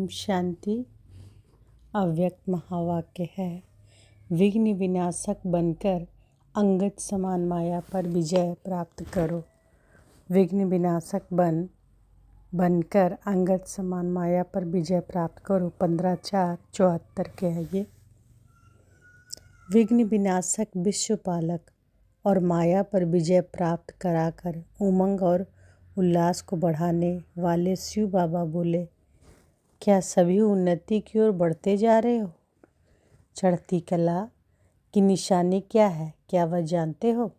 ओम शांति। अव्यक्त महावाक्य है, विघ्न विनाशक बनकर अंगद समान माया पर विजय प्राप्त करो। विघ्न विनाशक बनकर अंगद समान माया पर विजय प्राप्त करो। 15/4/74 के है ये। विघ्न विनाशक विश्वपालक और माया पर विजय प्राप्त कराकर उमंग और उल्लास को बढ़ाने वाले शिव बाबा बोले, क्या सभी उन्नति की ओर बढ़ते जा रहे हो? चढ़ती कला की निशानी क्या है, क्या वह जानते हो?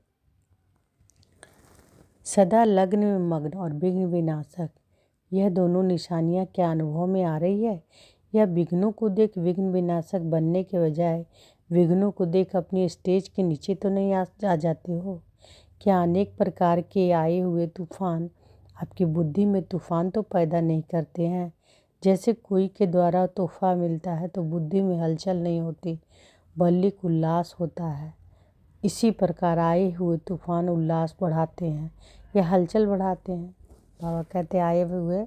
सदा लग्न में मग्न और विघ्न विनाशक, यह दोनों निशानियां क्या अनुभव में आ रही है? या विघ्नों को देख विघ्न विनाशक बनने के बजाय विघ्नों को देख अपनी स्टेज के नीचे तो नहीं आ जाते हो? क्या अनेक प्रकार के आए हुए तूफान आपकी बुद्धि में तूफान तो पैदा नहीं करते हैं? जैसे कोई के द्वारा तोहफा मिलता है तो बुद्धि में हलचल नहीं होती बल्कि उल्लास होता है। इसी प्रकार आए हुए तूफान उल्लास बढ़ाते हैं या हलचल बढ़ाते हैं? बाबा कहते आए हुए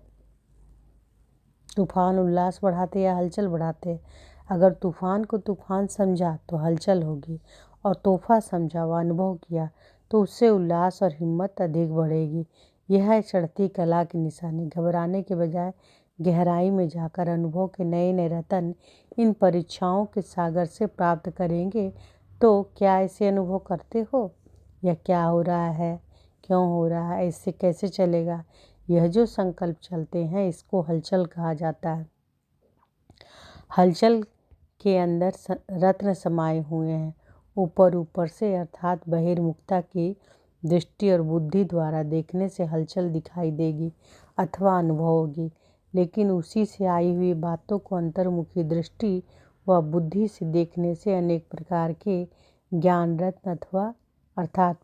तूफान उल्लास बढ़ाते या हलचल बढ़ाते? अगर तूफान को तूफान समझा तो हलचल होगी, और तोहफा समझा व अनुभव किया तो उससे उल्लास और हिम्मत अधिक बढ़ेगी। यह है चढ़ती कला की निशानी। घबराने के बजाय गहराई में जाकर अनुभव के नए नए रतन इन परीक्षाओं के सागर से प्राप्त करेंगे। तो क्या ऐसे अनुभव करते हो? यह क्या हो रहा है, क्यों हो रहा है, इससे कैसे चलेगा? यह जो संकल्प चलते हैं इसको हलचल कहा जाता है। हलचल के अंदर रत्न समाये हुए हैं। ऊपर से अर्थात बहिर्मुखता की दृष्टि और बुद्धि द्वारा देखने से हलचल दिखाई देगी अथवा अनुभव होगी, लेकिन उसी से आई हुई बातों को अंतर्मुखी दृष्टि व बुद्धि से देखने से अनेक प्रकार के ज्ञान रत्न अथवा अर्थात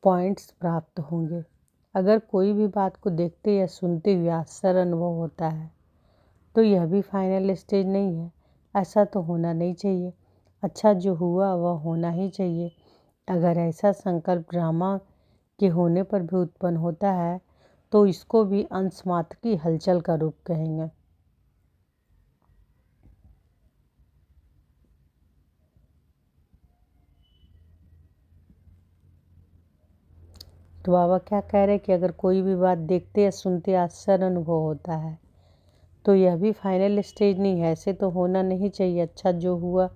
पॉइंट्स प्राप्त होंगे। अगर कोई भी बात को देखते या सुनते हुए आश्चर्य अनुभव होता है तो यह भी फाइनल स्टेज नहीं है। ऐसा तो होना नहीं चाहिए। अच्छा जो हुआ वह होना ही चाहिए। अगर ऐसा संकल्प ड्रामा के होने पर भी उत्पन्न होता है तो इसको भी अंश मात्र की हलचल का रूप कहेंगे। तो बाबा क्या कह रहे कि अगर कोई भी बात देखते या सुनते आश्चर्य अनुभव होता है तो यह भी फाइनल स्टेज नहीं है। ऐसे तो होना नहीं चाहिए। अच्छा जो हुआ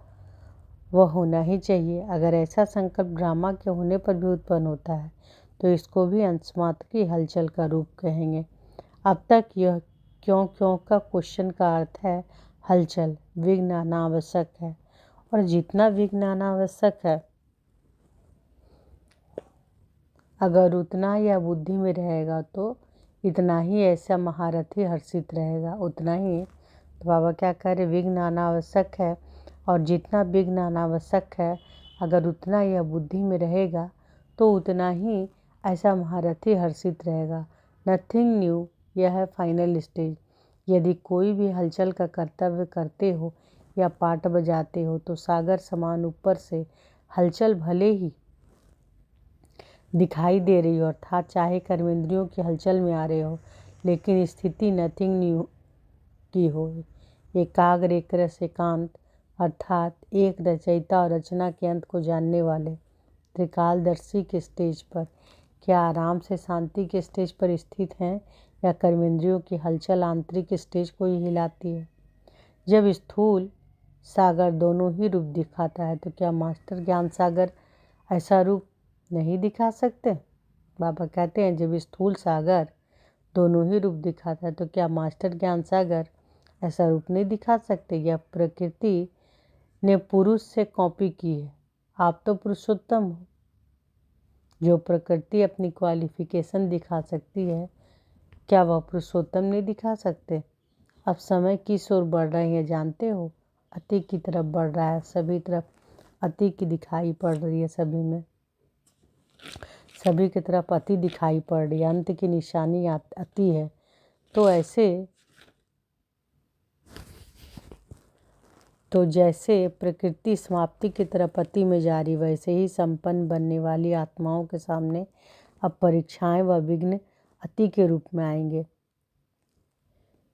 वह होना ही चाहिए। अगर ऐसा संकल्प ड्रामा के होने पर भी उत्पन्न होता है तो इसको भी अंश मात्र की हलचल का रूप कहेंगे। अब तक यह क्यों का क्वेश्चन का अर्थ है हलचल। विघ्न अनावश्यक है, और जितना विघ्न अनावश्यक है अगर उतना यह बुद्धि में रहेगा तो इतना ही ऐसा महारथी हर्षित रहेगा, उतना ही। तो बाबा क्या कह रहे, विघ्न अनावश्यक है, और जितना विघ्न अनावश्यक है अगर उतना यह बुद्धि में रहेगा तो उतना ही ऐसा महारथी हर्षित रहेगा। नथिंग न्यू, यह है फाइनल स्टेज। यदि कोई भी हलचल का कर्तव्य करते हो या पाठ बजाते हो तो सागर समान ऊपर से हलचल भले ही दिखाई दे रही हो, अर्थात चाहे कर्मेंद्रियों की हलचल में आ रहे हो, लेकिन स्थिति नथिंग न्यू की हो। एकाग्र एक रस एकांत, अर्थात एक रचयिता और रचना के अंत को जानने वाले त्रिकालदर्शी के स्टेज पर, क्या आराम से शांति के स्टेज पर स्थित हैं या कर्मेंद्रियों की हलचल आंतरिक स्टेज को ही हिलाती है? जब स्थूल सागर दोनों ही रूप दिखाता है तो क्या मास्टर ज्ञान सागर ऐसा रूप नहीं दिखा सकते? बाबा कहते हैं जब स्थूल सागर दोनों ही रूप दिखाता है तो क्या मास्टर ज्ञान सागर ऐसा रूप नहीं दिखा सकते? यह प्रकृति ने पुरुष से कॉपी की है। आप तो पुरुषोत्तम हो। जो प्रकृति अपनी क्वालिफिकेशन दिखा सकती है क्या वह पुरुषोत्तम नहीं दिखा सकते? अब समय किस ओर बढ़ रहे हैं जानते हो? अति की तरफ बढ़ रहा है। सभी तरफ अति की दिखाई पड़ रही है। सभी की तरफ अति दिखाई पड़ रही है। अंत की निशानी अति है। तो जैसे प्रकृति समाप्ति की तरफ अति में जा रही, वैसे ही संपन्न बनने वाली आत्माओं के सामने अब परीक्षाएं व विघ्न अति के रूप में आएंगे।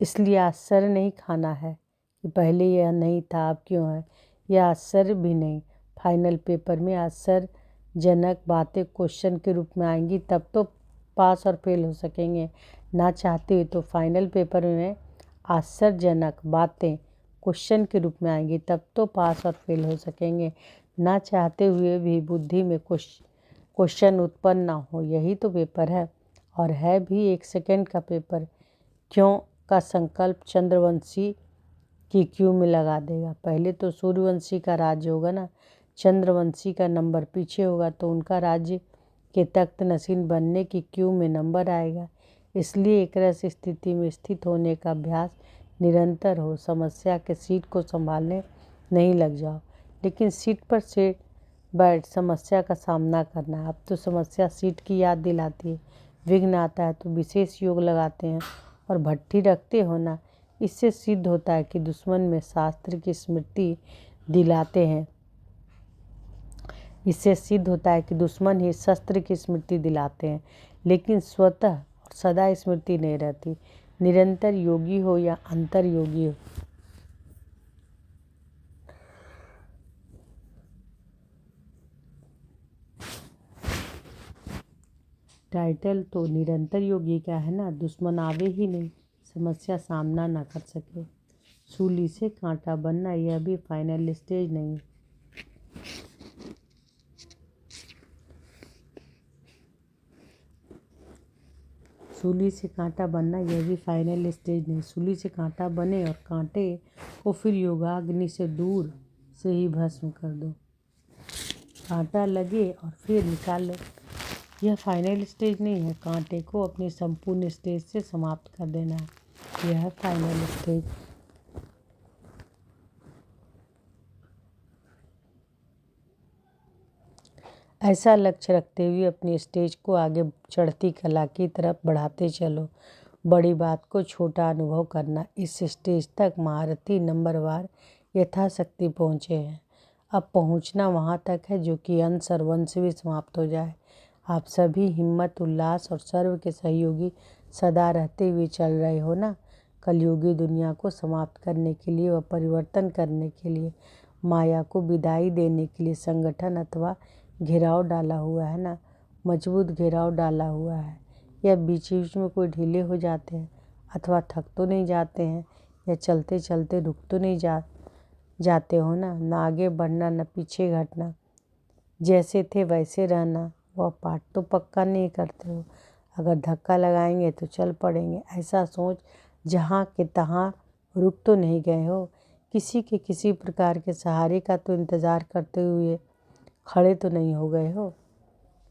इसलिए आश्चर्य नहीं खाना है कि पहले यह नहीं था अब क्यों है। यह आश्चर्य भी नहीं। फाइनल पेपर में आश्चर्यजनक बातें क्वेश्चन के रूप में आएंगी तब तो पास और फेल हो सकेंगे। ना चाहते हुए तो फाइनल पेपर में आश्चर्यजनक बातें क्वेश्चन के रूप में आएंगी तब तो पास और फेल हो सकेंगे। ना चाहते हुए भी बुद्धि में क्वेश्चन उत्पन्न ना हो, यही तो पेपर है। और है भी 1 सेकंड का पेपर। क्यों का संकल्प चंद्रवंशी की क्यू में लगा देगा। पहले तो सूर्यवंशी का राज्य होगा ना, चंद्रवंशी का नंबर पीछे होगा तो उनका राज्य के तख्त नशीन बनने की क्यू में नंबर आएगा। इसलिए एक रस स्थिति में स्थित होने का अभ्यास निरंतर हो। समस्या के सीट को संभालने नहीं लग जाओ, लेकिन सीट पर से बैठ समस्या का सामना करना। अब तो समस्या सीट की याद दिलाती है। विघ्न आता है तो विशेष योग लगाते हैं और भट्ठी रखते हो ना। इससे सिद्ध होता है कि दुश्मन में शास्त्र की स्मृति दिलाते हैं। इससे सिद्ध होता है कि दुश्मन ही शस्त्र की स्मृति दिलाते हैं, लेकिन स्वतः और सदा स्मृति नहीं रहती। निरंतर योगी हो या अंतर योगी हो, टाइटल तो निरंतर योगी का है ना। दुश्मन आवे ही नहीं, समस्या सामना ना कर सके। सूली से कांटा बनना यह भी फाइनल स्टेज नहीं। सूली से कांटा बनना यह भी फाइनल स्टेज नहीं। सूली से कांटा बने और कांटे को फिर योगाग्नि से दूर से ही भस्म कर दो। कांटा लगे और फिर निकाल लो, यह फाइनल स्टेज नहीं है। कांटे को अपने संपूर्ण स्टेज से समाप्त कर देना है, यह है फाइनल स्टेज। ऐसा लक्ष्य रखते हुए अपनी स्टेज को आगे चढ़ती कला की तरफ बढ़ाते चलो। बड़ी बात को छोटा अनुभव करना। इस स्टेज तक महारथी नंबरवार यथाशक्ति पहुँचे हैं। अब पहुँचना वहाँ तक है जो कि अंश और वंश भी समाप्त हो जाए। आप सभी हिम्मत, उल्लास और सर्व के सहयोगी सदा रहते हुए चल रहे हो ना। कलयुगी दुनिया को समाप्त करने के लिए व परिवर्तन करने के लिए, माया को विदाई देने के लिए संगठन अथवा घेराव डाला हुआ है ना। मजबूत घेराव डाला हुआ है। या बीच बीच में कोई ढीले हो जाते हैं अथवा थक तो नहीं जाते हैं, या चलते चलते रुक तो नहीं जाते हो ना। ना आगे बढ़ना न पीछे घटना, जैसे थे वैसे रहना। वह पाठ तो पक्का नहीं करते हो। अगर धक्का लगाएंगे तो चल पड़ेंगे, ऐसा सोच जहाँ के तहाँ रुक तो नहीं गए हो। किसी के किसी प्रकार के सहारे का तो इंतज़ार करते हुए खड़े तो नहीं हो गए हो।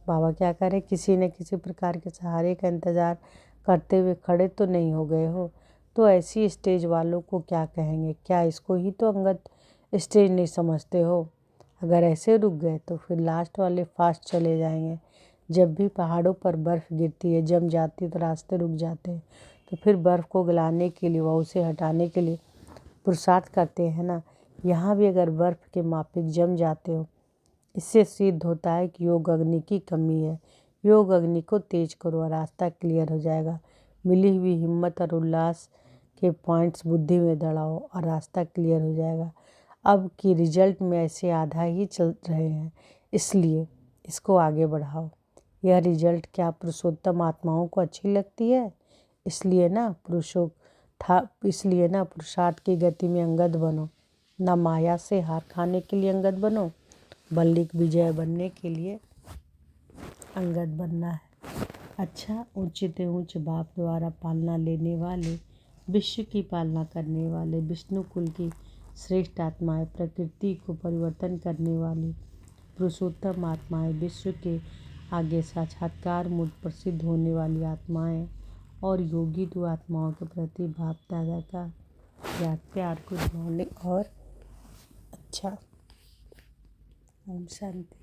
बाबा क्या करें, किसी न किसी प्रकार के सहारे का इंतज़ार करते हुए खड़े तो नहीं हो गए हो। तो ऐसी स्टेज वालों को क्या कहेंगे। क्या इसको ही तो अंगत स्टेज नहीं समझते हो। अगर ऐसे रुक गए तो फिर लास्ट वाले फास्ट चले जाएंगे। जब भी पहाड़ों पर बर्फ़ गिरती है, जम जाती है तो रास्ते रुक जाते हैं। तो फिर बर्फ़ को गलाने के लिए व उसे हटाने के लिए पुरुषार्थ करते हैं ना। यहाँ भी अगर बर्फ़ के माफिक जम जाते हो, इससे सिद्ध होता है कि योग अग्नि की कमी है। योग अग्नि को तेज करो और रास्ता क्लियर हो जाएगा। मिली हुई हिम्मत और उल्लास के पॉइंट्स बुद्धि में दड़ाओ और रास्ता क्लियर हो जाएगा। अब की रिजल्ट में ऐसे आधा ही चल रहे हैं, इसलिए इसको आगे बढ़ाओ। यह रिजल्ट क्या पुरुषोत्तम आत्माओं को अच्छी लगती है? इसलिए ना पुरुषार्थ की गति में अंगद बनो। ना माया से हार खाने के लिए अंगद बनो, बल्कि विजय बनने के लिए अंगद बनना है। अच्छा, ऊंचे से ऊंच बाप द्वारा पालना लेने वाले, विश्व की पालना करने वाले, विष्णु कुल की श्रेष्ठ आत्माएं, प्रकृति को परिवर्तन करने वाली पुरुषोत्तम आत्माएं, विश्व के आगे साक्षात्कार मूर्त प्रसिद्ध होने वाली आत्माएं और योगी दो आत्माओं के प्रति बाप दादा का याद, प्यार, गुड मॉर्निंग और अच्छा। ओम शांति।